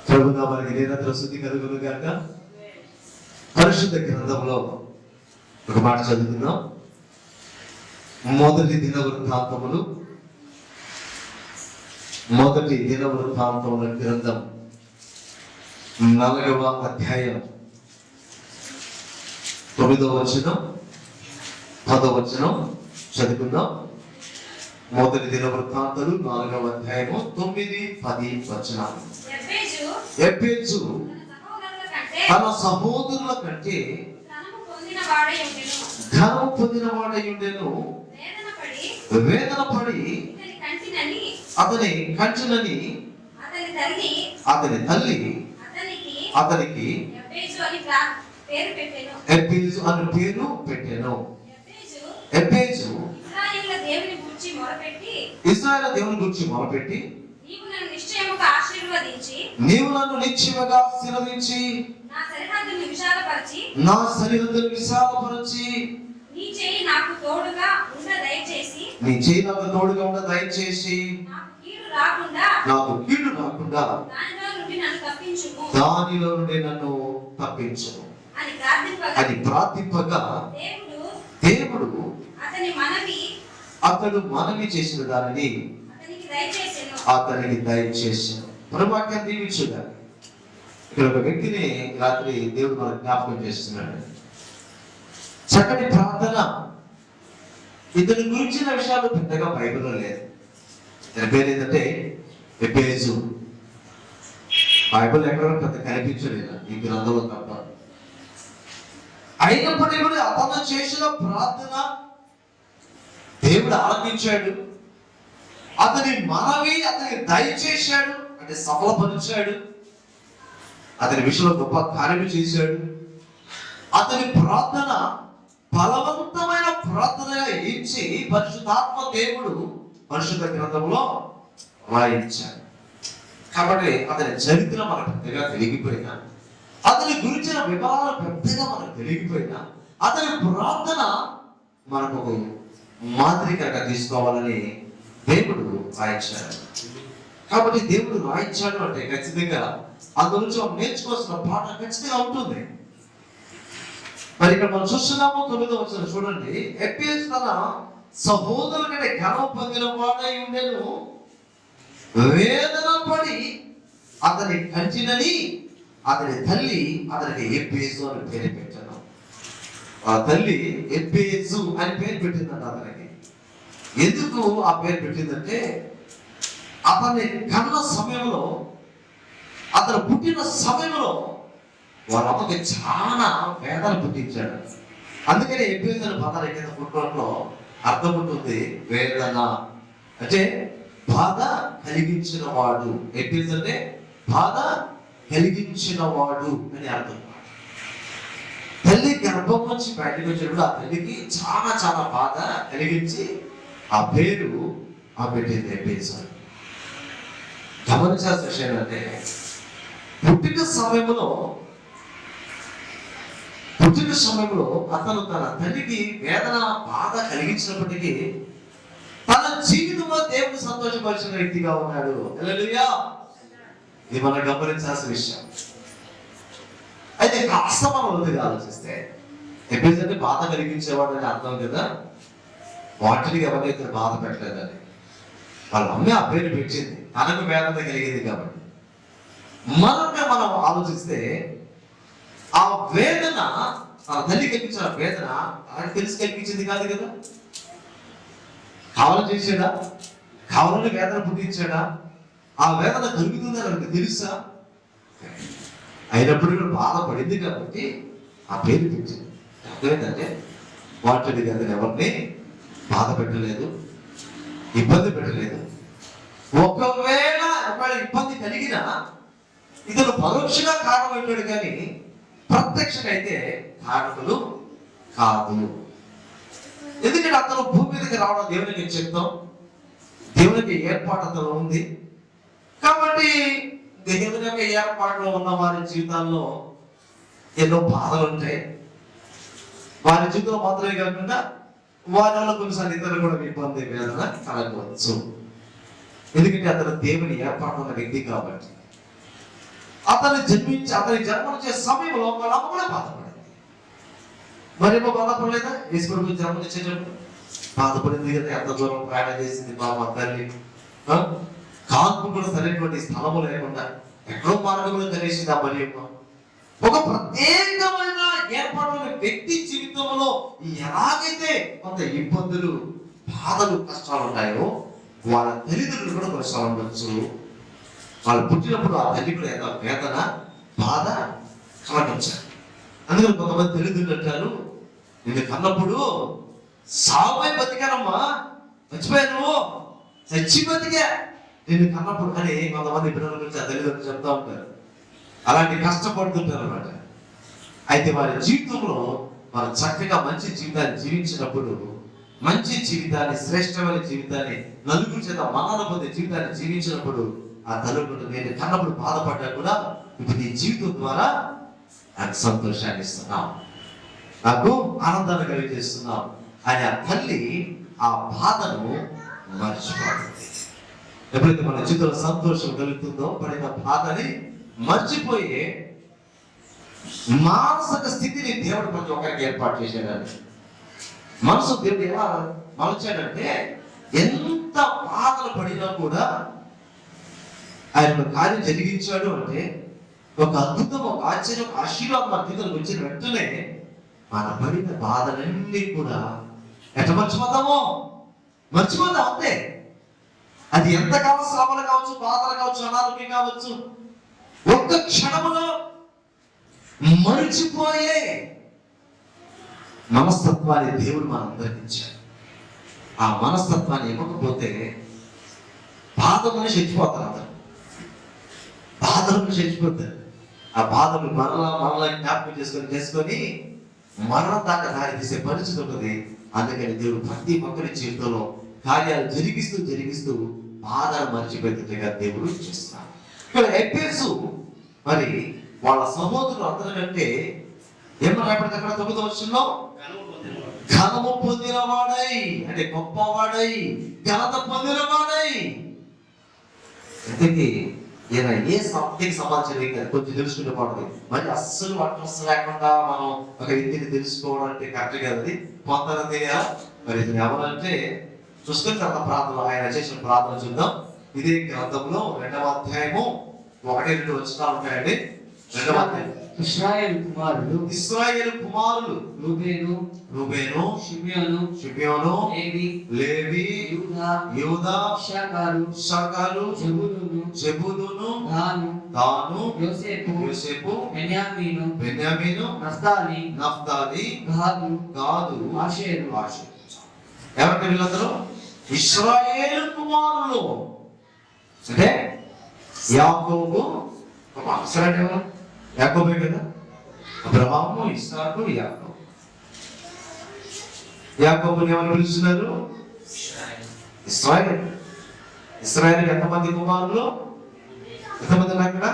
ప్రభునామానికి నిరంతర స్తుతి కలుగును గాక. పరిశుద్ధ గ్రంథంలో ఒక మాట చదువుకుందాం. మొదటి దినవృత్తాంతముల గ్రంథం 4వ అధ్యాయం 9వ వచనం 10వ వచనం చదువుకుందాం. మొదటి దినవృత్తాంతాలు 4వ అధ్యాయము 9, 10 వచనాలు. ఎబ్బేజు తన సహోదరుల కంటే ఘనము పొందిన వాడయుండెను. వేదన పడి అతని కంటినని అతని తల్లి అతనికి ఎబ్బేజు అని పేరు పెట్టెను. ఎబ్బేజు ఇశ్రాయేలు దేవుని గురించి మొరపెట్టి, నీవు నన్ను నిశ్చయముగా ఆశీర్వదించి నా సరిహద్దులను విశాలపరచి నీ చేయి నాకు తోడుగా ఉండ దయచేసి నాకు కీడు రాకుండా దానిలో నుండి నన్ను తప్పించుము అని ప్రార్థింపగా దేవుడు అతడు మనవి చేసిన దానిని అతనికి దయచేసాను. పరమాత్మ దీవించుగా. ఇక్కడ ఒక వ్యక్తిని రాత్రి దేవుడు మనకు జ్ఞాపకం చేస్తున్నాడు. చక్కటి ప్రార్థన. ఇతని గురించిన విషయాలు పెద్దగా బైబిల్లో లేదు. ఇతని పేరు ఏంటంటే ఎబ్బేజు. బైబిల్ ఎక్కడ పెద్ద కనిపించలేదు ఈ గ్రంథంలో తప్ప. అయినప్పటికీ కూడా అతను చేసిన ప్రార్థన దేవుడు ఆలకించాడు. అతని మనవి అతనికి దయచేశాడు, అంటే సఫలపరిచాడు. అతని విషయంలో గొప్ప కార్యం చేశాడు. అతని ప్రార్థన బలవంతమైన ప్రార్థనగా ఇచ్చి పరిశుద్ధాత్మ దేవుడు పరిశుద్ధ గ్రంథంలో రాయించాడు. కాబట్టి అతని చరిత్ర మనకు పెద్దగా తెలిగిపోయినా, అతని గురించిన వివరాలు పెద్దగా మనకు తెలిగిపోయినా, అతని ప్రార్థన మనకు మాదిరికగా తీసుకోవాలని దేవుడు రాయించాడు. కాబట్టి దేవుడు రాయించాడు అంటే ఖచ్చితంగా అందులో నుంచి నేర్చుకోవాల్సిన పాఠం ఖచ్చితంగా ఉంటుంది. మరి ఇక్కడ మనం చూస్తున్నాము 9వ వచనం చూడండి. ఎబ్బేజు తన సహోదరుల కంటే ఘనము పొందిన వాడై ఉండెను. వేదన పడి అతని కంటినని అతని తల్లి అతనికి ఎబ్బేజు అని పేరు పెట్టాను. ఆ తల్లి ఎబ్బేజు అని పేరు పెట్టిందంట అతనికి. ఎందుకు ఆ పేరు పెట్టిందంటే, అతన్ని కన్న సమయంలో, అతను పుట్టిన సమయంలో వాళ్ళ అమ్మకి చాలా వేదన పుట్టించాడు. అందుకని ఎబ్బేజు అనే పదానికి కింద పుట్టడంలో అర్థం ఉంటుంది వేదన, అంటే బాధ కలిగించిన వాడు. ఎబ్బేజు అంటే బాధ కలిగించిన వాడు అని అర్థం. తల్లి గర్భం నుంచి బయటకు వచ్చినప్పుడు ఆ తల్లికి చాలా చాలా బాధ కలిగించి ఆ పేరు ఆ పెట్టింది ఎబ్బేజు. గమనించాల్సిన విషయం అంటే, పుట్టిన సమయంలో అతను తన తల్లికి వేదన బాధ కలిగించినప్పటికీ తన జీవితంలో దేవుడు సంతోషపరిచిన వ్యక్తిగా ఉన్నాడు. హల్లెలూయా. ఇది మనం గమనించాల్సిన విషయం. అయితే కాస్త మనం వదిలి ఆలోచిస్తే, ఎబ్బేజు అంటే బాధ కలిగించేవాడు అని అర్థం కదా. వాటికి ఎవరైతే బాధ పెట్టలేదని వాళ్ళ అమ్మే ఆ పేరు పెట్టింది, తనకు వేదన కలిగింది కాబట్టి. మనం ఆలోచిస్తే ఆ వేదన తన తల్లి కలిగించిన వేదన తనకు తెలిసి కలిగించింది కాదు కదా. కావాలని చేశాడా? కావాలని వేదన పుట్టించాడా? ఆ వేదన కలుగుతుందని మనకు తెలుసా? అయినప్పుడు కూడా బాధపడింది కాబట్టి ఆ పేరు పెట్టింది. అర్థమైందంటే వాటిని కదా ఎవరిని బాధ పెట్టలేదు, ఇబ్బంది పెట్టలేదు. ఒకవేళ ఇబ్బంది కలిగినా ఇతను పరోక్షంగా కారణమైనాడు కానీ ప్రత్యక్షంగా అయితే కారణములు కాదు. ఎందుకంటే అతను భూమి మీదకి రావడం దేవునికి చెప్తాం, దేవునికి ఏర్పాటు అతను ఉంది కాబట్టి దేవుని యొక్క ఏర్పాటులో ఉన్న వారి జీవితాల్లో ఎన్నో బాధలు ఉంటాయి. వారి జీవితంలో మాత్రమే కాకుండా వారి వల్ల కొన్నిసార్లు ఇతరులు కూడా ఇబ్బంది వేదన కలగవచ్చు. ఎందుకంటే అతను దేవుని ఏర్పాటు ఉన్న వ్యక్తి కాబట్టి. అతని జన్మనిచ్చే సమయంలో వాళ్ళ అమ్మ కూడా బాధపడింది. మరేమో బాధపడలేదా? యేసుప్రభు జన్మనిచ్చేటప్పుడు బాధపడింది కదా, ఎంత దూరం ప్రయాణం చేసింది బాబా తల్లి. కాన్పు కూడా సరైనటువంటి స్థలము లేకుండా ఎక్కడో మార్గంలో కలిసింది ఆ మరియమ్మ. ఒక ప్రత్యేకమైన ఏర్పాటున్న వ్యక్తి జీవితంలో ఎలాగైతే కొంత ఇబ్బందులు, బాధలు, కష్టాలు ఉంటాయో వాళ్ళ తల్లిదండ్రులు కూడా కష్టాలు ఉండొచ్చు. వాళ్ళు పుట్టినప్పుడు ఆ తల్లి కూడా ఏదో వేదన, బాధ కలగచ్చు. అందుకని కొంతమంది తల్లిదండ్రులు అంటారు, నిన్ను కన్నప్పుడు సావై బతికానమ్మా, మర్చిపోయాను, చచ్చి బతికా నిన్ను కన్నప్పుడు అని కొంతమంది పిల్లల గురించి ఆ తల్లిదండ్రులు చెప్తా ఉంటారు. అలాంటి కష్టపడుతుంటారు అన్నమాట. అయితే వారి జీవితంలో వారు చక్కగా మంచి జీవితాన్ని జీవించినప్పుడు, మంచి జీవితాన్ని, శ్రేష్టమైన జీవితాన్ని, నలుగురు చేత మన్నన పొందే జీవితాన్ని జీవించినప్పుడు ఆ తల్లిదండ్రులు నేను కన్నప్పుడు బాధపడ్డా కూడా ఇప్పుడు నీ జీవితం ద్వారా నాకు సంతోషాన్ని ఇస్తున్నావు, నాకు ఆనందాన్ని కలిగజేస్తున్నావు అని ఆ తల్లి ఆ బాధను మర్చిపోతుంది. ఎప్పుడైతే మన జీవితంలో సంతోషం కలుగుతుందో పడిన బాధని మర్చిపోయే మానసిక స్థితిని దేవుడు ప్రతి ఒక్కరికి ఏర్పాటు చేశాడండి. మనసు దేవుడు ఎలా మలచాడంటే ఎంత బాధలు పడినా కూడా ఆయన కార్యం జరిగించాడు అంటే ఒక అద్భుతం, ఒక ఆశ్చర్యం, ఒక ఆశీర్వాదం మన జీవితంలోకి వచ్చిన వెంటనే మన పడిన బాధలన్నీ కూడా ఎట్లా మర్చిపోతామో మర్చిపోతాం అంతే. అది ఎంతకాలం శ్రమలు కావచ్చు, బాధలు కావచ్చు, అనారోగ్యం కావచ్చు, ఒక్క క్షణములో మరిచిపోయే మనస్తత్వాన్ని దేవుడు మనందరికి ఇచ్చాడు. ఆ మనస్తత్వాన్ని ఇవ్వకపోతే బాధలను చచ్చిపోతారు. అందరు బాధలను చచ్చిపోతారు. ఆ బాధలు మరలా జ్ఞాపకం చేసుకొని మరణం దాకా దారి తీసే పరిస్థితి ఉంటుంది. అందుకని దేవుడు ప్రతి ఒక్కరి జీవితంలో కార్యాలు జరిగిస్తూ బాధను మర్చిపోయేట్టుగా దేవుడు చేస్తున్నాడు. ఇక్కడ ఎఫెసు మరి వాళ్ళ సహోదరులు అందరికంటే ఏమన్నా అక్కడ 9వ వచనంలో ఘనము పొందినవాడై, అంటే గొప్పవాడై, ఘనత పొందినవాడై. ఇంతకీ ఈయన ఏ సంస్థకి సంబంధించిన కొంచెం తెలుసుకుంటే బాగుంటుంది. మరి అస్సలు అడ్రస్ లేకుండా మనం ఒక వ్యక్తిని తెలుసుకోవడం అంటే కరెక్ట్ కాదు. అది కొంతమంది మరి ఇది ఎవరంటే చూసుకొని తర్వాత ప్రార్థన, ఆయన చేసిన ప్రార్థన చూద్దాం. ఇదే గ్రంథంలో 2వ అధ్యాయము 1-2 వచనాలు ఉంటాయండి. 2వ అధ్యాయం. ఇశ్రాయేలు కుమారులు రూబేను, షిమ్యోను, లేవి, యూదా, ఇశ్శాఖారు, జెబూలూను, దాను, యోసేపు, బెన్యామీను, నఫ్తాలి, గాదు, ఆషేరు. ఎవరంటే వీళ్ళందరూ ఇశ్రాయేలు కుమారులు. అంటే యాకోబు, అక్షరాలు ఎవరు? యాకోబే కదా. అబ్రహాము, ఇస్సాకు, యాకోబు. యాకోబుని ఎవరు పిలుస్తున్నారు? ఇశ్రాయేల్. ఇశ్రాయేల్ ఎంతమంది కుమారులు? ఎంతమంది ఉన్నారు అక్కడ?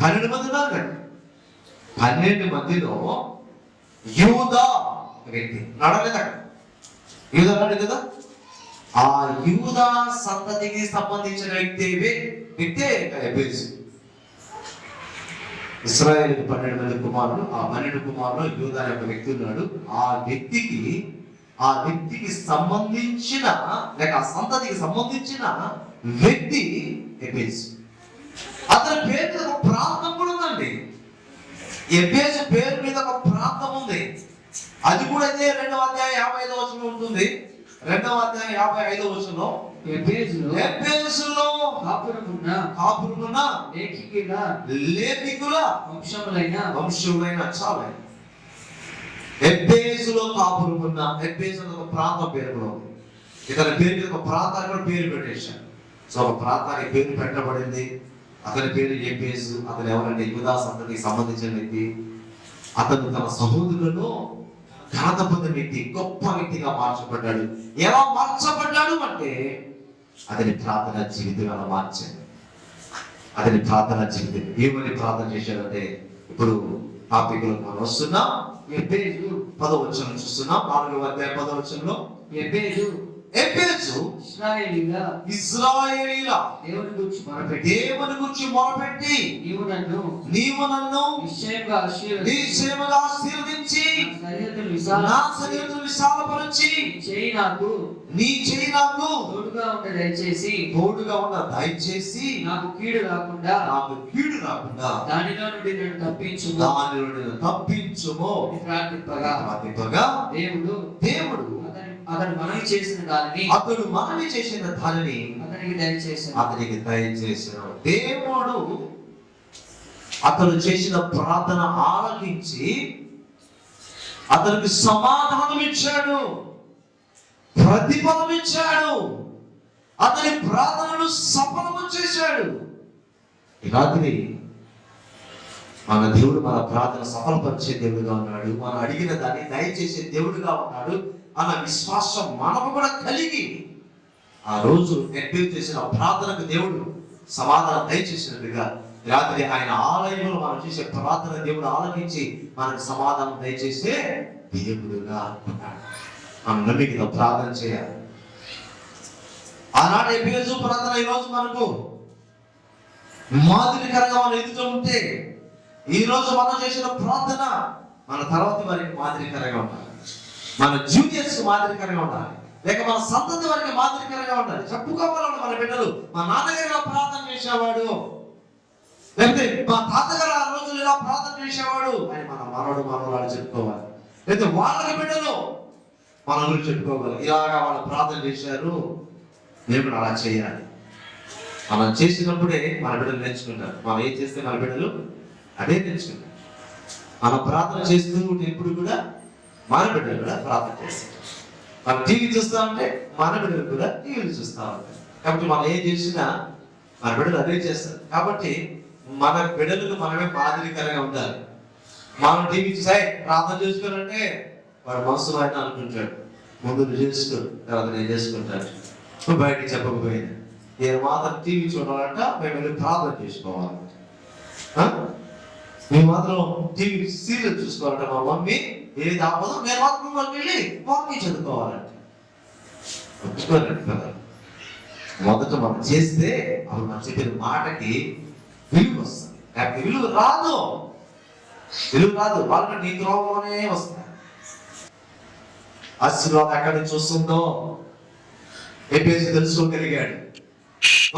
12 మంది ఉన్నారు కదా. 12 మందిలో యూదా ఒక వ్యక్తి నడలేదు అక్కడ. యూదా అన్నాడు కదా. ఆ యూదా సంతతికి సంబంధించిన వ్యక్తే ఎఫెసు. ఇశ్రాయేలు 12 మంది కుమారులు. ఆ 12 కుమారులు యూదా అనే ఒక వ్యక్తి ఉన్నాడు. ఆ వ్యక్తికి సంబంధించిన లేక ఆ సంతతికి సంబంధించిన వ్యక్తి ఎఫెసు. అతని పేరు మీద ఒక ప్రాంతం కూడా ఉందండి. ఎఫెసు పేరు మీద ఒక ప్రాంతం ఉంది. అది కూడా అయితే 2వ అధ్యాయం 55వ వచనం ఉంటుంది. 2వ అధ్యాయం 55వ వచనంలో ఎఫెసులో కాపురమున్న లేఖికుల వంశములైన చాలు. ఎఫెసులో కాపురమున్న, ఎఫెసు ఒక ప్రాంతం పేరు కూడా ఉంది. ఇతని పేరు మీద ఒక ప్రాంతానికి కూడా పేరు పెట్టేశారు. సో ఒక ప్రాంతానికి పేరు పెట్టబడింది. అతని పేరు ఎఫెసు. అతను ఎవరంటే యూదా సంతతికి సంబంధించిన వ్యక్తి. అతను తన సహోదరులను ఘనత పొందిన వ్యక్తి, గొప్ప వ్యక్తిగా మార్చబడ్డాడు. ఎలా మార్చబడ్డాడు అంటే అతని ప్రార్థన జీవితం అలా మార్చాడు. అతని ప్రార్థన జీవితం ఏమని ప్రార్థన చేశాడంటే, ఇప్పుడు టాపిక్ మనం వస్తున్నాం. ఎఫెసు 10వ వచనం చూస్తున్నాం. 4వ అధ్యాయం 10వ వచనంలో ఎబేజు ఇశ్రాయేలీల దేవుని గురించి మొరపెట్టి నీవు నన్ను నిశ్చయముగా ఆశీర్వదించి నా సరిహద్దులు విశాలపరచి నీ చేయి నాకు తోడుగా ఉండ దయచేసి నాకు కీడు రాకుండా దానిలో నుండి నన్ను తప్పించుము ప్రార్థింపగా దేవుడు అతడు మనవి చేసిన దానిని అతనికి దయచేసిన దేవుడు అతను చేసిన ప్రార్థన ఆలకించి అతనికి సమాధానం ఇచ్చాడు, ప్రతిఫలం ఇచ్చాడు, అతని ప్రార్థనను సఫలము చేశాడు. ఈ రాత్రి మన దేవుడు మన ప్రార్థన సఫలపరిచే దేవుడుగా ఉన్నాడు, మనం అడిగిన దాన్ని దయచేసే దేవుడుగా ఉన్నాడు అన్న విశ్వాసం మనకు కూడా కలిగి ఆ రోజు ఎడ్యూట్ చేసిన ప్రార్థనకు దేవుడు సమాధానం దయచేసినట్టుగా రాత్రి ఆయన ఆలయంలో మనం చేసే ప్రార్థన దేవుడు ఆలకించి మనకు సమాధానం దయచేసే దేవుడుగా ఉన్నాడు. మనం నమ్మిక ప్రార్థన చేయాలి. ఆనాడు ఎబేజు ప్రార్థన ఈరోజు మనకు మాదిరికరంగా మనం ఎదుగుతూ ఉంటే ఈ రోజు మనం చేసిన ప్రార్థన మన తర్వాత వారికి మాదిరికరంగా ఉండాలి, మన జూనియర్స్ మాదిరికరంగా ఉండాలి, లేక మన సంతతి వారికి మాదిరికరంగా ఉండాలి. చెప్పుకోవాలంటే మన బిడ్డలు మా నాన్నగారు ప్రార్థన చేసేవాడు, లేకపోతే మా తాతగారు ఆ రోజులు ఇలా ప్రార్థన చేసేవాడు అని మన మనవరాలు చెప్పుకోవాలి. లేకపోతే వాళ్ళకి బిడ్డలు మన గురించి చెప్పుకోగలరు, ఇలాగా వాళ్ళు ప్రార్థన చేశారు, నేను కూడా అలా చేయాలి. మనం చేసినప్పుడే మన బిడ్డలు నేర్చుకుంటారు. మనం ఏం చేస్తే మన బిడ్డలు అదే నేర్చుకుంటారు. మనం ప్రార్థన చేస్తూ ఉంటే ఎప్పుడు కూడా మన బిడ్డలు కూడా ప్రార్థన చేస్తారు. మనం టీవీ చూస్తా ఉంటే మన బిడ్డలు కూడా టీవీలు చూస్తూ ఉంటారు. కాబట్టి మనం ఏం చేసినా మన బిడ్డలు అదే చేస్తారు. కాబట్టి మన బిడ్డలకు మనమే మాదిరికరంగా ఉండాలి. మనం టీవీ చూసాయి ప్రార్థన చేసుకోవాలంటే వాడు మనసులో ఆయన అనుకుంటాడు, ముందు నువ్వు చేసుకో, తర్వాత నేను చేసుకుంటాను. నువ్వు బయటికి చెప్పకపోయినా నేను మాత్రం టీవీ చూడాలంట, మేము వెళ్ళి ప్రార్థన చేసుకోవాలంట. మేము మాత్రం టీవీ సీరియల్ చూసుకోవాలంట, మా మమ్మీ ఏది ఆపదో నేను మాత్రం వెళ్ళి వాకింగ్ చదువుకోవాలంట. కదా మొదట మనం చేస్తే అప్పుడు మనం చెప్పిన మాటకి విలువ వస్తుంది. లేకపోతే విలువ రాదు. వాళ్ళకి నీ ద్రోహంలోనే వస్తాయి. ఆశీర్వాదం ఎక్కడి నుంచి వస్తుందో ఎబేజు తెలుసుకోగలిగాడు.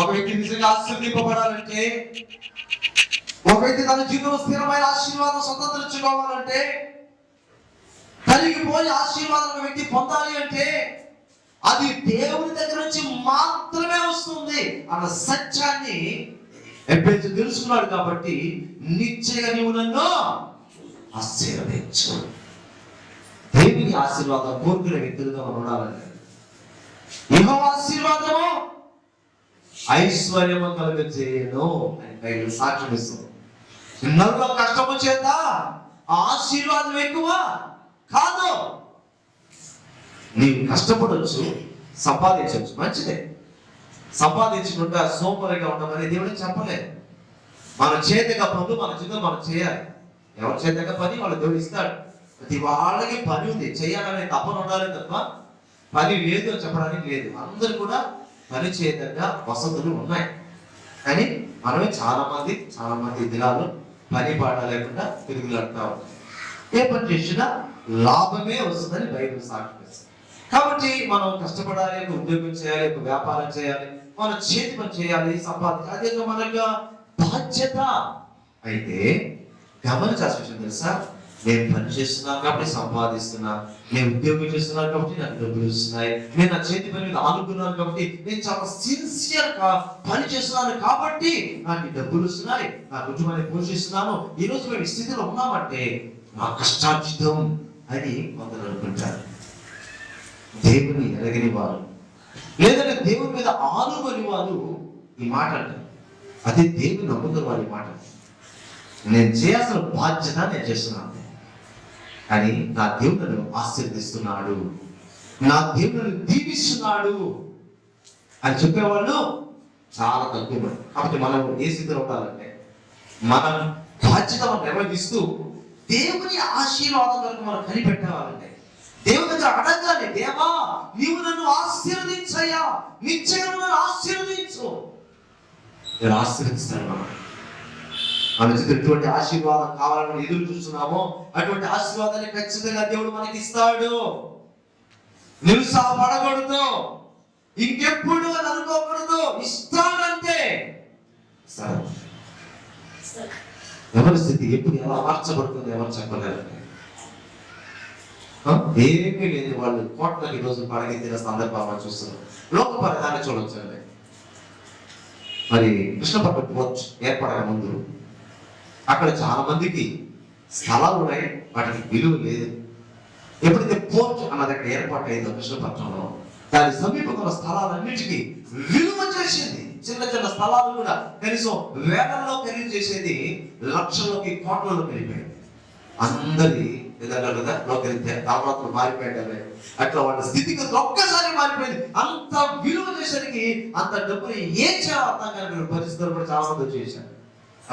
ఒక వ్యక్తి నిజంగా ఆశీర్వదింపబడాలంటే, ఒక వ్యక్తి తన జీవితంలో స్థిరమైన ఆశీర్వాదం స్వతంత్రించుకోవాలంటే, కలిగిపోయి ఆశీర్వాదం ఒక వ్యక్తి పొందాలి అంటే అది దేవుని దగ్గర నుంచి మాత్రమే వస్తుంది అన్న సత్యాన్ని ఎబేజు తెలుసుకున్నాడు. కాబట్టి నిశ్చయంగా నీవు నన్ను ఆశీర్వదించు. దేవుని ఆశీర్వాదం కోరుకునే వ్యక్తులుగా మనం ఉండాలండి. యెహోవా ఆశీర్వాదము ఐశ్వర్యము కలుగజేయును అని బైబిల్ సాక్ష్యం ఇస్తుంది. నరుల కష్టము చేత ఆశీర్వాదం ఎక్కువ కాదు. నీవు కష్టపడవచ్చు, సంపాదించవచ్చు, మంచిదే. సంపాదించుకుంటే సోమరిగా ఉండమని దేవుడికి చెప్పలేదు. మన చేతగా పనులు మన జీవితం మనం చేయాలి. ఎవరి చేతగా పని వాళ్ళు దేవుడు ఇస్తాడు. ప్రతి వాళ్ళకి పని ఉంది, చేయాలనే తపన ఉండాలి తప్ప పని లేదు అని చెప్పడానికి లేదు. అందరు కూడా పని చేయదగ్గ వసతులు ఉన్నాయి. కానీ మనమే చాలా మంది దినాలు పని పాట లేకుండా తిరుగులాడుతూ ఉంటాం. ఏ పని చేసినా లాభమే వస్తుందని బైబిల్ సాక్షిస్తుంది. కాబట్టి మనం కష్టపడాలి, ఒక ఉద్యోగం చేయాలి, ఒక వ్యాపారం చేయాలి, మన చేతి పని చేయాలి, సంపాదించాలి. అదే మన యొక్క బాధ్యత. అయితే గమనించాల్సిన విషయం తెలుసా, నేను పని చేస్తున్నాను కాబట్టి సంపాదిస్తున్నా, నేను ఉద్యోగం చేస్తున్నాను కాబట్టి నాకు డబ్బులు వస్తున్నాయి, నేను నా చేతి పని మీద ఆనుకున్నాను కాబట్టి నేను చాలా సిన్సియర్ గా పని చేస్తున్నాను కాబట్టి నాకు డబ్బులు వస్తున్నాయి, నా కుటుంబాన్ని పోషిస్తున్నాను. ఈ రోజు మేము ఈ స్థితిలో ఉన్నామంటే నా కష్టార్జితం అని కొందరు అనుకుంటారు. దేవుని ఎరగని వారు, లేదంటే దేవుని మీద ఆనుకొని వారు ఈ మాట అంటారు. అదే దేవుని నమ్ముకున్న వారి మాట, నేను చేయాల్సిన బాధ్యత నేను చేస్తున్నాను, కానీ నా దేవుడు నన్ను ఆశీర్వదిస్తున్నాడు, నా దేవుడు నన్ను దీవిస్తున్నాడు అని చెప్పేవాళ్ళు చాలా తక్కువ. కాబట్టి మనం ఏ స్థితిలో ఉండాలంటే మన బాధ్యత మనం నిర్వహిస్తూ దేవుని ఆశీర్వాదం వరకు మనం కనిపెట్టాలంటే, దేవుని దగ్గర అడగాలి, దేవా నీవు నన్ను ఆశీర్వదించయ్యా, నిశ్చయం నన్ను ఆశీర్వదించు. నేను ఆశీర్వదిస్తాను. మన ఎటువంటి ఆశీర్వాదం కావాలని ఎదురు చూస్తున్నామో అటువంటి ఆశీర్వాదాన్ని ఖచ్చితంగా దేవుడు మనకి ఇస్తాడు. నిరుత్సాహపడకూడదు, ఇంకెప్పుడు అని అనుకోకూడదు. ఇస్తాడంటే ఎవరి స్థితి ఎప్పుడు ఎలా మార్చబడుతుంది ఎవరు చెప్పలేరు. ఏమీ లేదు, వాళ్ళు కోట్లకి రోజు పడగెత్తిన సందర్భాన్ని చూస్తున్నారు. లోకపరిధాన్ని చూడొచ్చండి. మరి కృష్ణపట్నం పోర్ట్ ఏర్పడక ముందు అక్కడ చాలా మందికి స్థలాలు ఉన్నాయి, వాటికి విలువ లేదు. ఎప్పుడైతే పోర్ట్ అన్నది అక్కడ ఏర్పాటు అయిందో కృష్ణపట్నంలో, దాని సమీపంలో స్థలాలన్నిటికీ విలువ చేసింది. చిన్న చిన్న స్థలాలు కూడా కనీసం వేలల్లో ఖరీదు చేసేది లక్షల్లోకి కోట్లలో వెళ్ళిపోయింది. అందరి తామరాత్రులు మారిపోయాడు. అట్లా వాళ్ళ స్థితిగతులు ఒక్కసారి మారిపోయింది. అంత విలువ చేసరికి అంత డబ్బుని ఏం చేయాలో అర్థం కాని పరిస్థితులు కూడా చాలా మంది చేశారు.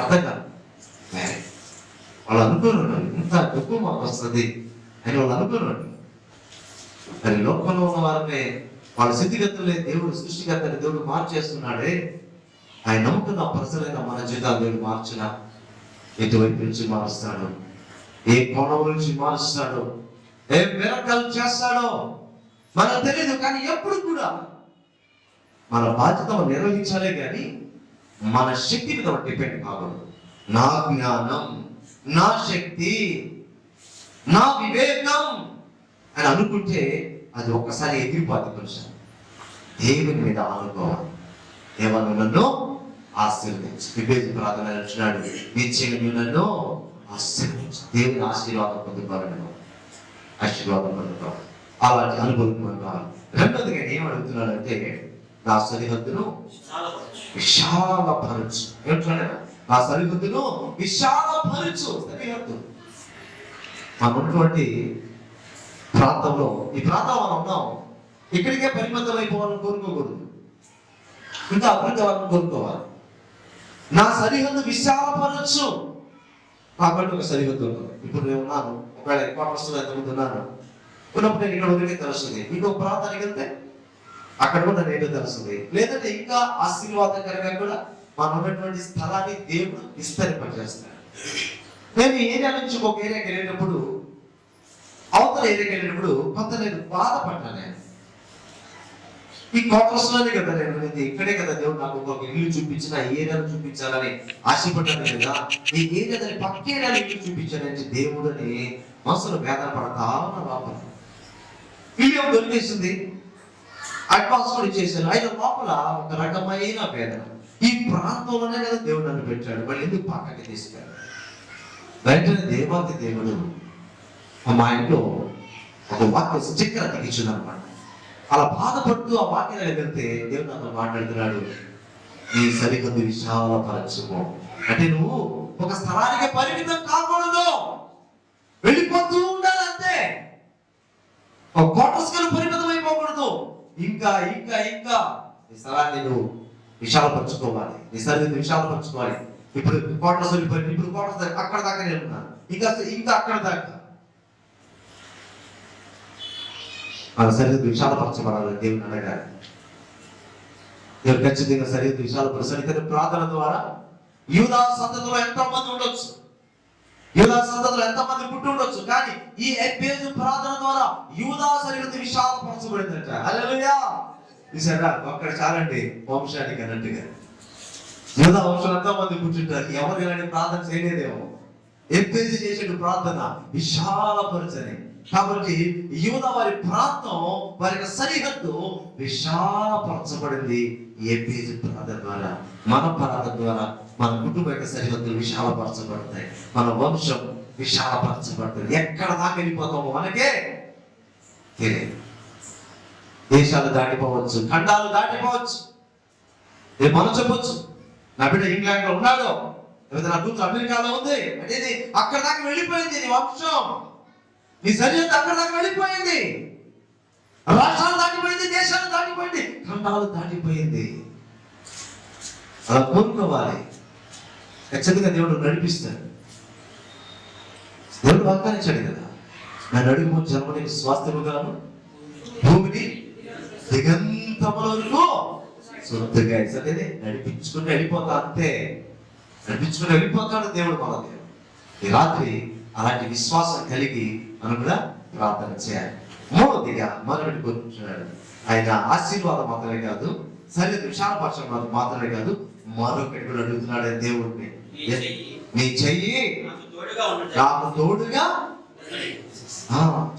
అర్థం కాదు, వాళ్ళు అనుకున్నారు ఇంత డబ్బు మాకు వస్తుంది అని వాళ్ళు అనుకున్నారు. మరి లోకంలో ఉన్న వారిని వాళ్ళ స్థితిగతులే దేవుడు సృష్టికర్తని దేవుడు మార్చేస్తున్నాడే. ఆయన నమ్ముకున్న ప్రజలైన మన జీవితాలు దేవుడు మార్చిన ఎటువైపు నుంచి మారుస్తాడు, ఏ కోణం నుంచి మారుస్తాడో, ఏ మిరకలు చేస్తాడో మనకు తెలియదు. కానీ ఎప్పుడు కూడా మన బాధ్యత నిర్వహించాలే కానీ మన శక్తి మీద డిపెండ్ కాకూడదు. నా జ్ఞానం, నా శక్తి, నా వివేకం అని అనుకుంటే అది ఒక్కసారి ఎగిరిపోతుంది. కొంచెం దేవుని మీద ఆనుకోవాలి. ఏమన్నా నన్ను ఆశీర్వదించు. విభేది ప్రార్థన వచ్చినాడు, నిశ్చయం నన్ను ఆశీర్వదించు. దేవుని ఆశీర్వాదం పొందుకోవాలని, ఆశీర్వాదం పొందుకోవాలి. అలాంటి అనుభవం కావాలి. రెండోదిగా ఏం అడుగుతున్నాడంటే, నా సరిహద్దును విశాలపరచు. ఏమంటున్నాడు? నా సరిహద్దును విశాలపరచు. సరిహద్దు మనం ఉన్నటువంటి ప్రాంతంలో, ఈ ప్రాంతం మనం ఉన్నాం, ఇక్కడికే పరిమితం అయిపోవాలని కోరుకోకూడదు, ఇంకా అభివృద్ధి అవ్వాలని కోరుకోవాలి. నా సరిహద్దు విశాలపరచు. కాబట్టి ఒక సరిహద్దు ఉన్నది. ఇప్పుడు నేను ఉన్నాను, ఒకవేళ ఎక్కువ వస్తుంది ఎంతమంది ఉన్నాను ఉన్నప్పుడు నేను ఇక్కడ వదిలికే తెలుస్తుంది. ఇంకో ప్రాంతానికి వెళ్తే అక్కడ కూడా నేను తెలుస్తుంది. లేదంటే ఇంకా ఆశీర్వాదకరంగా కూడా మనం ఉన్నటువంటి స్థలాన్ని దేవుడు విస్తరింపజేస్తాడు. నేను ఏరియా నుంచి ఒక ఏరియాకి వెళ్ళేటప్పుడు, అవతల ఏరియాకి వెళ్ళేటప్పుడు కొంత నేను బాధపడ్డాను. ఈ క్వార్టర్స్ లోనే కదా నేను ఇక్కడే కదా దేవుడు నాకు ఒక ఇల్లు చూపించిన, ఏరియాను చూపించాలని ఆశపడ్డాను కదా. ఈ ఏరియా దాని పక్క ఏరియాలో ఇల్లు చూపించాలని దేవుడు అని మనసులో వేదన పడతా ఉన్న లోపల ఇల్లు దొరికేసింది, అడ్వాన్స్ కూడా ఇచ్చేసాను. ఆయన లోపల ఒక రకమైన వేదన. ఈ ప్రాంతంలోనే కదా దేవుడు నన్ను పెట్టాడు, మళ్ళీ ఎందుకు పక్కకి తీసుకెళ్ళాడు? వెంటనే దేవాది దేవుడు మా ఇంట్లో ఒక వాక్య స్టిక్కర్ అతికించింది అనమాట. అలా బాధపడుతూ ఆ వాక్యం వెళ్తే దేవుడు నాతో మాట్లాడుతున్నాడు, నీ సరిహద్దు విశాలపరచుకో. అంటే నువ్వు ఒక స్థలానికి పరిమితం కాకూడదు, వెళ్ళిపోతూ ఉండాలంతే. ఒక క్వార్టర్స్ కి పరిమితం అయిపోకూడదు. ఇంకా ఇంకా ఇంకా నీ స్థలాన్ని నువ్వు విశాలపరచుకోవాలి, నీ సరిహద్దు విశాలపరచుకోవాలి. ఇప్పుడు క్వార్టర్స్ వెళ్ళిపోయింది, ఇప్పుడు క్వార్టర్స్ అక్కడ దాకా నేను ఉన్నాను, ఇంకా ఇంకా అక్కడ దాకా. మన సరిహద్దు విశాలపరచబడాలని దేవుని అడగాలి. దేవుడు ఖచ్చితంగా సరిహద్దు విశాలపరచాలి. ఇతని ప్రార్థన ద్వారా యూదా సంతతిలో ఎంతో మంది ఉండొచ్చు, యూదా సంతతిలో ఎంతమంది పుట్టి ఉండొచ్చు, కానీ ఈ ఎబ్బేజు ప్రార్థన ద్వారా యూదా సరిహద్దు విశాలపరచబడిందంట. హల్లెలూయా. చూసారా, ఒక్కడ చాలండి వంశానికి అన్నట్టుగా. యూదా వంశం ఎంతో మంది పుట్టింటారు, ఎవరు ఇలాంటి ప్రార్థన చేయలేదేమో. ఎబ్బేజు చేసేటు ప్రార్థన విశాలపరచని. కాబట్టి యూదా వారి ప్రాంతం, వారి సరిహద్దు విశాలపరచబడింది ఎబ్బేజు ప్రార్థన ద్వారా. మన ప్రార్థన ద్వారా మన కుటుంబ యొక్క సరిహద్దులు విశాలపరచబడతాయి, మన వంశం విశాలపరచబడుతుంది. ఎక్కడ దాకా వెళ్ళిపోతామో మనకే తెలియదు. దేశాలు దాటిపోవచ్చు, ఖండాలు దాటిపోవచ్చు. రేపు మనం చెప్పొచ్చు, నా బిడ్డ ఇంగ్లాండ్ లో ఉన్నాడు, లేదా నా కూతురు అమెరికాలో ఉంది అంటే అక్కడ దాకా వెళ్ళిపోయింది నీ వంశం, నీ సరిహద్దు అక్కడ దాకా వెళ్ళిపోయింది. రాష్ట్రాలు దాటిపోయింది, దేశాలు దాటిపోయింది, ఖండాలు దాటిపోయింది. అలా కోరుకోవాలి. ఖచ్చితంగా దేవుడు నడిపిస్తాడు. దేవుడు వాగ్దానించాడు కదా, నన్ను అడుగు జన్మని స్వాస్థ్యముగాను భూమిని దిగంతముల వరకు సొంతగా ఇసలేదే నడిపించుకుని వెళ్ళిపోతా అంతే. నడిపించుకుని వెళ్ళిపోతాడు దేవుడు మన దేవుడు. ఈ రాత్రి అలాంటి విశ్వాసం కలిగి మనం కూడా ప్రార్థన చేయాలి. మూడవదిగా మొదటి కోరుకుంటున్నాడు, ఆయన ఆశీర్వాదం మాత్రమే కాదు, సరే విశాలపరచడం మాత్రమే కాదు, మరొకటి కూడా అడుగుతున్నాడు దేవుడిని, నీ చెయ్యి నాకు తోడుగా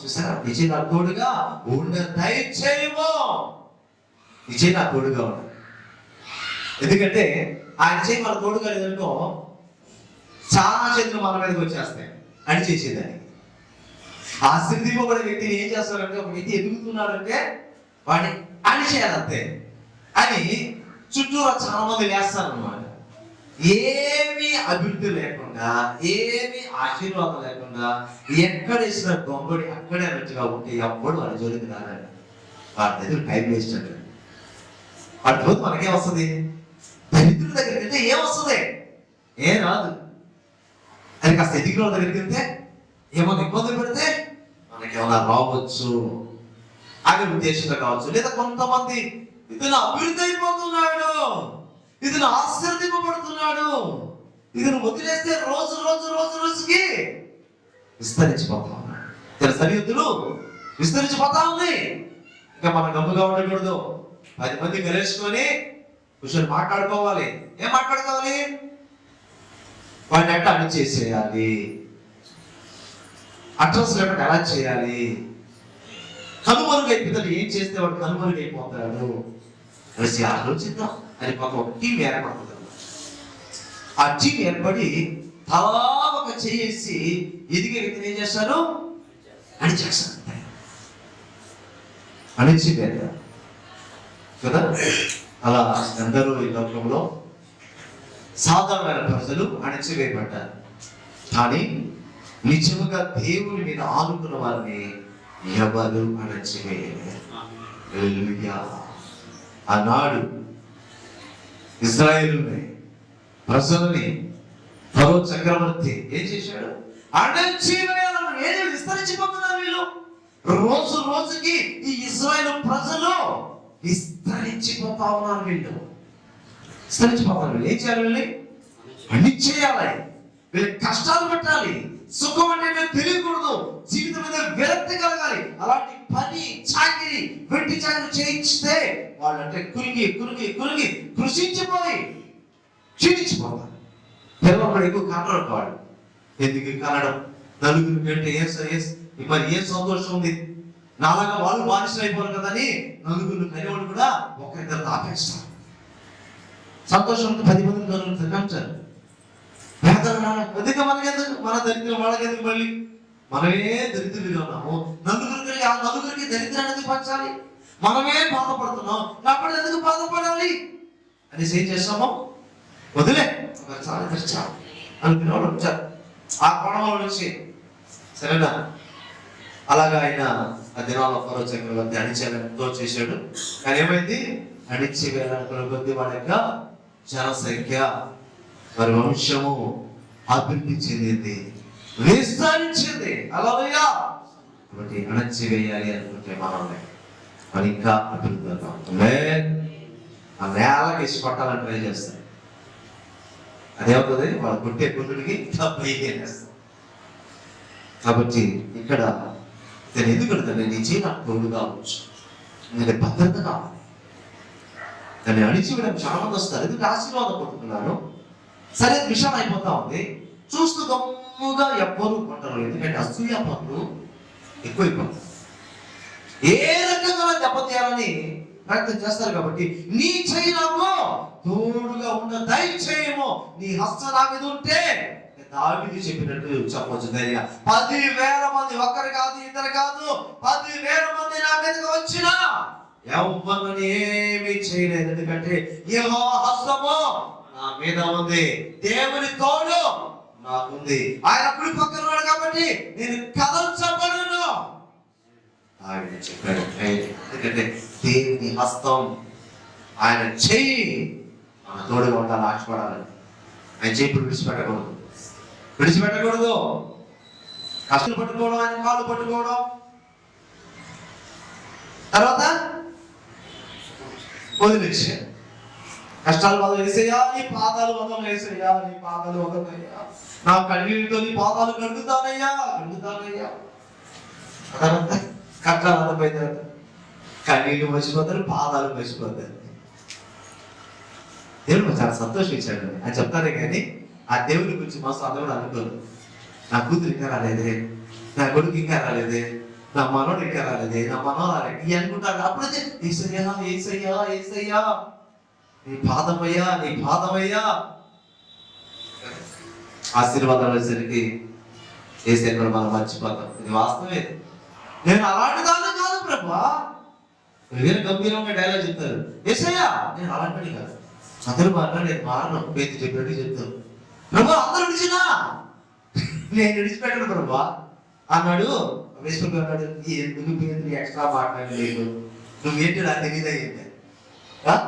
చూసారా, నీ చెయ్యి నాకు తోడుగా ఉండ దయచేయము. నీ చెయ్యి నాకు తోడుగా ఉండ. ఎందుకంటే ఆయన చెయ్యి మన తోడుగా లేదనుకో చాలా చేతులు మన మీదకి వచ్చేస్తాయి అని చేసేదాన్ని. ఆశీర్వదింపబడే వ్యక్తిని ఏం చేస్తారంటే, ఒక వ్యక్తి ఎదుగుతున్నాడంటే వాడిని అని చేయాలంతే అని చుట్టూరా చాలా మంది వేస్తారు అన్నమాట. ఏమీ అభివృద్ధి లేకుండా, ఏమీ ఆశీర్వాదం లేకుండా, ఎక్కడ వేసిన గొంగడి అక్కడే అన్నట్టుగా ఉంటే ఎప్పుడు వాడి జోలికి రాలండి. వాడి దగ్గర టైం వేస్ట్ అండి. వాడి రోజు మనకేం వస్తుంది? దరిద్రుల దగ్గరికి వెళ్తే ఏమొస్తుంది? ఏం రాదు. అది కాస్త ఎదిగిన వాళ్ళ దగ్గరికి వెళ్తే ఏమన్నా ఇబ్బందులు పెడితే మనకేమన్నా రావచ్చు అనే ఉద్దేశంతో కావచ్చు. లేదా కొంతమంది ఇతను అభివృద్ధి అయిపోతున్నాడు, ఇతను ఆశీర్వదింపబడుతున్నాడు, ఇతను వదిలేస్తే రోజు రోజు రోజు రోజుకి విస్తరించిపోతా ఉన్నాడు. తన సరిహద్దులు విస్తరించిపోతా ఉంది. ఇంకా మనం గమ్ముగా ఉండకూడదు. 10 మంది కలిసుకొని కూర్చొని మాట్లాడుకోవాలి. ఏం మాట్లాడుకోవాలి? వాడిని ఎట్లా అడ్డు చేసేయాలి, అడ్రస్ లేకుండా ఎలా చేయాలి, కనుమరుగైపోతాడు, ఏం చేస్తే వాడు కనుమరుగైపోతాడు కలిసి ఆలోచిద్దాం అని ఒక టీం ఏర్పడుతుంది. ఆ టీం ఏర్పడి తలా ఒక చేసి ఎదిగే వ్యక్తిని ఏం చేస్తారు? అణిచేస్తారు. అణిచిపోయారు కదా. అలా అందరూ ఈ లోకంలో సాధారణమైన ప్రజలు అణచివేయబడ్డారు. కానీ నిజముగా దేవుని మీద ఆనుకున్న వారిని ఎవరు అణచివేయలేరు. ఆనాడు ఇజ్రాయేలుని ప్రజలని ఫరో చక్రవర్తి ఏం చేశాడు? అణచివేయాలని. ఏది విస్తరించిపోతున్నారు వీళ్ళు. రోజు రోజుకి ఈ ఇజ్రాయేలు ప్రజలు విస్తరించిపోతా ఉన్నారు. వీళ్ళు విస్తరించిపోతారు. వీళ్ళు ఏం చేయాలి? వీళ్ళని అణిచేయాలి. వీళ్ళకి కష్టాలు పెట్టాలి. సుఖం అంటే మేము తెలియకూడదు. జీవితం మీద విరక్తి కలగాలి. అలాంటి పని చాకిరి వెట్టి చాకిరి చేయిస్తే వాళ్ళంటే కురిగి కురిగి కురిగి కృషించిపోయి క్షీణించిపోతారు. పిల్లలు కూడా ఎక్కువ కనడం కావాలి. ఎందుకు కనడం? నలుగురు కంటే మరి ఏం సంతోషం ఉంది? నాలాగా వాళ్ళు బానిసలు అయిపోరు కదని నలుగురు కనివాళ్ళు కూడా ఒకరిద్దరు ఆపేస్తారు. సంతోషం 10 మంది నలుగురు కంటారు. ఎందుకు మనకెందుకు? మన దరిద్రం వాళ్ళకెందుకు? మళ్ళీ మనమే దరిద్రులుగా ఉన్నాము. నలుగురికి ఆ నలుగురికి దరిద్రాన్ని ఎందుకు పంచాలి? మనమే బాధపడుతున్నాం, కాబట్టి ఎందుకు బాధపడాలి అనేసి ఏం చేస్తామో వదిలే ఒకసారి తెచ్చాం అనుకునే వాళ్ళు వచ్చారు. ఆ కోణంలో నుంచి సరేనా. అలాగా ఆయన ఆ దినాల్లో ఫరో చక్రవర్తి అణిచేయాలతో చేశాడు. కానీ ఏమైంది? అణిచివేయాలనుకున్న కొద్ది వాడి యొక్క జనసంఖ్య వారి వంశము అభివృద్ధి చెందింది, విస్తరించింది. అలాగా కాబట్టి అణచివేయాలి అనుకుంటే మనల్ని మరి ఇంకా అభివృద్ధి అవుతాం. ఆ నేలకి ఇసి పట్టాలని ట్రై చేస్తారు. అదేమవుతుంది? వాళ్ళు కొట్టే కొట్టుడికి వేస్తారు. కాబట్టి ఇక్కడ నేను ఎందుకు అడుగుతాను? నీ చేయి నాకు తోడుగా అవచ్చు, నేను భద్రత కావాలి. దాన్ని అణిచివేయడం చాలా మంది వస్తారు. ఎందుకు? ఆశీర్వాదం పొందుతున్నాను. సరే విషయం అయిపోతా ఉంది. చూస్తూ గమ్ముగా ఎవ్వరూ కొంటారు. ఎందుకంటే అసూయ పనులు ఎక్కువైపోతాయి. ఏ రకంగా దెబ్బతీయాలని ప్రయత్నం చేస్తారు. కాబట్టి నీ చెయ్యి నాకు తోడుగా ఉన్న దయచేయము, నీ హస్తం నా మీద ఉంటే దావీదు చెప్పినట్టు చెప్పవచ్చు ధైర్యంగా. 10,000 మంది, ఒక్కరు కాదు ఇద్దరు కాదు, 10,000 మంది నా మీదకి వచ్చినా ఎవ్వరిని ఏమీ చేయలేదు. ఎందుకంటే యెహోవా హస్తము నా మీద ఉంది, దేవుని తోడు నాకుంది, ఆయన కుడి పక్కన ఉన్నాడు కాబట్టి నేను కదల్చబడను ఆయన చెప్పాడు. ఎందుకంటే దేవుని హస్తం, ఆయన చెయ్యి మన తోడుగా ఉండాలి, ఆశపడాలని. ఆయన చెయ్యి విడిచిపెట్టకూడదు. కష్టాలు పట్టుకోవడం, ఆయన కాళ్ళు పట్టుకోవడం, తర్వాత వదిలేసాడు. కష్టాలు బాధలు వేసయ్యా, నీ పాదాలు వదలు వేసయ్యా, నీ పాదాలు వదలయ్యా, నా కన్నీటితో నీ పాదాలు కడుగుతానయ్యా. తర్వాత కష్టాలు అందపోయిన కన్నీళ్ళు మర్చిపోతారు, పాదాలు మర్చిపోతారు. దేవుడు చాలా సంతోషించాడు అని చెప్తారే కానీ ఆ దేవుడి గురించి మస్తు అందరూ అనుకోరు. నా కూతురు ఇంకా రాలేదే, నా కొడుకు ఇంకా రాలేదే, నా మనోడు ఇంకా రాలేదే, నా మనోడు రాలేదు ఇవి అనుకుంటారు. అప్పుడైతే ఏసయ్యా ఏసయ్యా ఏసయ్యా, నీ పాదమయ్యా, నీ పాదమయ్యా. ఆశీర్వాదాలు వచ్చేసరికి ఏసయ్య కూడా మనం మర్చిపోతాం. ఇది వాస్తవే. నేను అలాంటి దాన్ని కాదు ప్రభా. వేరే గంభీరంగా డైలాగ్ చెప్తారు, ఏసయ్యా నేను అలాంటి కాదు, అందరూ మాట్లాడలేదు, మారను పేరు చెప్పినట్టు చెప్తాను. ప్రభా అందరూ విడిచినా నేను విడిచిపెట్టను ప్రభా అన్నాడు. విశ్వకు అన్నాడు, ఎందుకు పేరు ఎక్స్ట్రా మాట్లాడలేదు, నువ్వేంటి నాకు తెలియదా ఏంటి,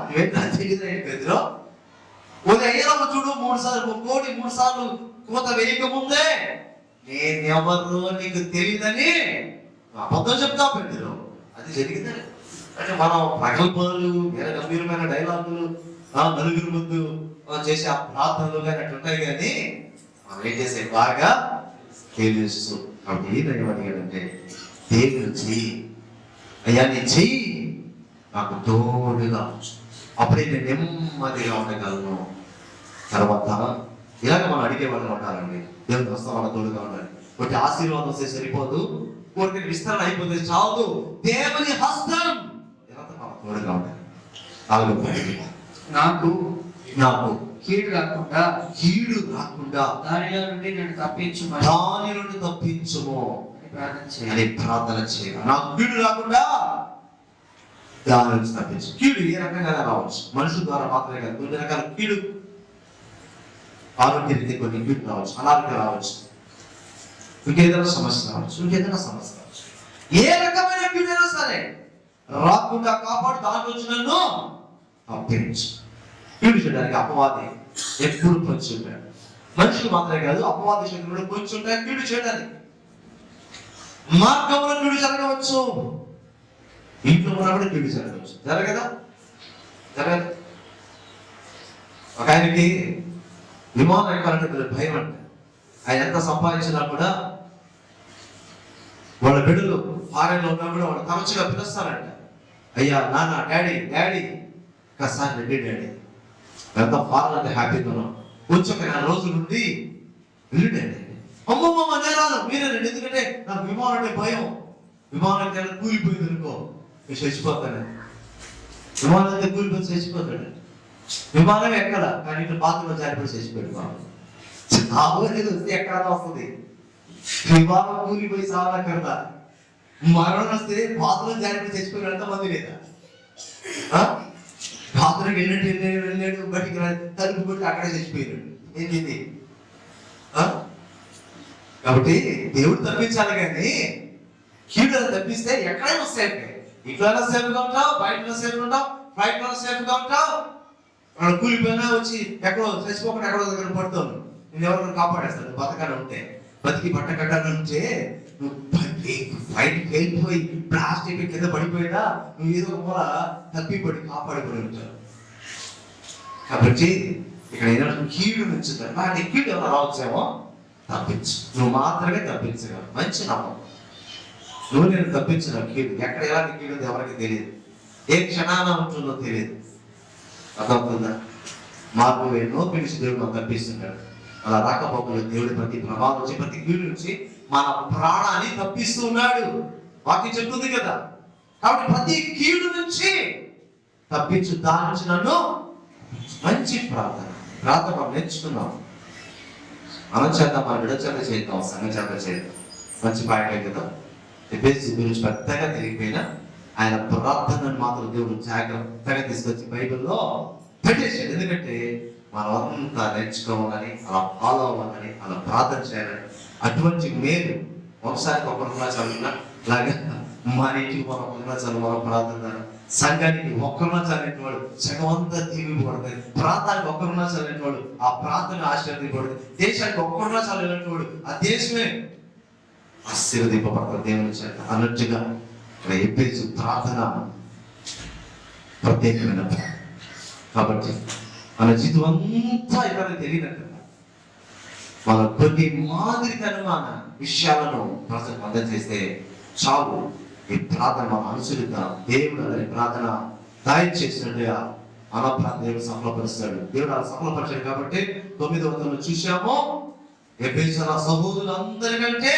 నువ్వేంటి నాకు తెలియదా ఏంటి పేరు. అయ్యేలా చూడు 3 సార్లు 3 సార్లు కూత వేయక ముందే నేనెవరు నీకు తెలియదని అబద్ధం చెప్తావు పెద్దలు. అది జరిగిందని అంటే మనం ప్రగల్భాలు, వేరే గంభీరమైన డైలాగులు, నలుగురు ముందు చేసే ఆ ప్రార్థనలు కానీ అట్లా ఉంటాయి. కానీ మనం ఏం చేసే బాగా తెలుసు. కాబట్టి ఏమడిగాడంటే దేవుడు చెయ్యి అయ్యా, నీ చెయ్యి నాకు తోడుగా, అప్పుడే నేను నెమ్మదిగా ఉండగలను. తర్వాత ఇలాగ మనం అడిగేవాళ్ళని ఉండాలండి. దేవుడు వస్తా మన తోడుగా ఉండాలి. ఒకటి ఆశీర్వాదం వస్తే సరిపోదు, ఒకటి విస్తరణ అయిపోతే చాలు. దేవుని హస్తం మన తోడుగా ఉండాలి. నాకు నాకు కీడు రాకుండా దాని నుండి తప్పించుము అని ప్రార్థన చేయాలి. నాకు కీడు రాకుండా దాని నుంచి తప్పించు. కీడు ఏ రకంగా రావచ్చు, మనుషుల ద్వారా మాత్రమే కాదు. కొన్ని రకాల కీడు, ఆరోగ్య రీతి కొన్ని కీడు రావచ్చు, అనారోగ్యం రావచ్చు, ఇంకేదైనా సమస్య రావచ్చు. ఏ రకమైన కీడైనా సరే రాకుండా కాపాడు, దాని నుంచి నన్ను తప్పించు. కీడు చేయడానికి అపవాది ఎప్పుడు పొంచి ఉంటాడు. మనుషులు మాత్రమే కాదు, అపవాది శక్తులు పొంచి ఉంటాయి కీడు చేయడానికి. మార్గంలో కీడు జరగవచ్చు, ఇంట్లో కూడా కీడు జరగవచ్చు. జరగదు. ఒక ఆయనకి విమానం ఎక్కాలంటే భయం అంట. ఆయన ఎంత సంపాదించినా కూడా వాళ్ళ బిడ్డలు ఫారెన్లో ఉన్నా కూడా వాళ్ళు తరచుగా పిలుస్తారంట, అయ్యా నాన్న, డాడీ ఒకసారి రెడ్డి డాడీ. ఎంత ఫారెన్ అంటే హ్యాపీగా ఉన్నాం. కొంచెం 4 రోజుల నుండి వెళ్ళి డాడీ, అమ్మమ్మ నేను రాను, మీరే రండి, ఎందుకంటే నాకు విమానం అంటే భయం. విమానం కూలిపోయింది అనుకో మీరు చచ్చిపోతాను. విమానం అయితే కూలిపోయి చచ్చిపోతాడు. విమానం ఎక్కడ కానీ ఇట్లా బాత్రూంలో జారిపోయి చచ్చిపోయాడు. వస్తే ఎక్కడ వస్తుంది, విమానం కూలిపోయి సావనక్కర్లా. మరణం వస్తే బాత్రూంలో జారిపోయి చచ్చిపోయాడు. ఎంతమంది లేదా బాత్రూంకి వెళ్ళాడు, బయటికి తలుపు కొట్టి అక్కడే చచ్చిపోయాడు. ఏంటి కాబట్టి దేవుడు తప్పించాలి, కానీ కీడు తప్పిస్తే ఎక్కడైనా సేఫ్. ఇంట్లోనే సేఫ్గా ఉంటావు, బయటలో సేఫ్గా ఉంటావు, ఫ్లైట్లో సేఫ్గా ఉంటావు. వాళ్ళు కూలిపోయినా వచ్చి ఎక్కడో చచ్చిపోకుండా ఎక్కడో దగ్గర పడుతావు, నేను ఎవరిని కాపాడేస్తాను. బతకాలి ఉంటే బతికి బట్ట కట్టాలంటే నువ్వు బయటికి వెళ్ళిపోయి ప్లాస్టిక్ కింద పడిపోయినా నువ్వు ఏదో ఒక మూల తప్పిపడి కాపాడుకొని ఉంటావు. కాబట్టి ఇక్కడ ఏదైనా కీడు నుంచి నీ కీడు ఏమైనా రావచ్చేమో తప్పించు. నువ్వు మాత్రమే తప్పించగలవు. మంచి నమ్మకం. నువ్వు నేను తప్పించిన కీడు ఎక్కడ ఎలాంటి కీడు ఎవరికి తెలియదు, ఏ క్షణాన ఉంటుందో తెలియదు. అర్థమవుతుందా? మార్పు ఎన్నో పిలిచి దేవుడు మనం తప్పిస్తున్నాడు. అలా రాకపోకలు దేవుడి ప్రతి ప్రమాదం నుంచి, ప్రతి కీడు నుంచి మన ప్రాణాన్ని తప్పిస్తూ ఉన్నాడు. వాక్యం చెప్తుంది కదా. కాబట్టి ప్రతి కీడు నుంచి తప్పించు, దాని నుంచి నన్ను. మంచి ప్రార్థన మనం నేర్చుకున్నాం. మనం చేద్దాం, మన బిడ్డ చేత చేద్దాం, సంఘం చేత చేద్దాం. మంచి పాయింట్ కదా. ఎఫెసీ గురించి పెద్దగా తెలియకపోయినా ఆయన ప్రార్థనను మాత్రం దేవుడు జాగ్రత్తగా తీసుకొచ్చి బైబిల్లో పెట్టేశాడు. ఎందుకంటే మనం అంతా నేర్చుకోవాలని, అలా ఫాలో అవ్వాలని, అలా ప్రార్థన చేయాలని. అటువంటి మేలు ఒకసారి ఒక్కరున్నా చదువుకున్నా అలాగే మన ఇంటికి మనం ఒక్కరున్నా చదువు, మనం ప్రార్థన సంఘానికి ఒక్కరున్నా చదివిన వాడు సంఘం అంతా దీవిపడుతుంది. ప్రాంతానికి ఒక్కరున్నా చదివిన వాడు ఆ ప్రాంతాన్ని ఆశీర్వదించబడుతుంది. దేశానికి ఒక్కరున్నా చదివినటువంటి వాడు ఆ దేశమే ఆశీర్వదింపబడతారు దేవుని చేత అన్నట్టుగా ఇక్కడ ఎబ్బేసు ప్రార్థన ప్రత్యేకమైన ప్రార్థన. కాబట్టి మన జీవితం అంతా ఇక్కడ తెలియనట్టు మన కొన్ని మాదిరికరమైన విషయాలను ప్రజలకు అందజేస్తే చాలు. ఈ ప్రార్థన మనం అనుసరిద్దాం. దేవుడు అతని ప్రార్థన దాయం చేసినట్టుగా మన ప్రార్థన దేవుడు సఫలపరుస్తాడు. దేవుడు అలా సఫలపరిచాడు కాబట్టి 9వ వచనంలో చూశాము, ఎఫెసు సహోదరులందరికంటే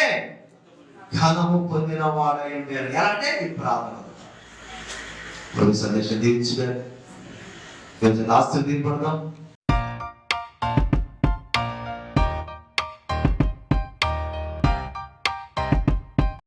ఘనము పొందిన వాడై ఉండాలి. ఎలా అంటే ఈ ప్రార్థన. ప్రభు సందేశం దీవించుగా ఆశీర్వదింపడదాం.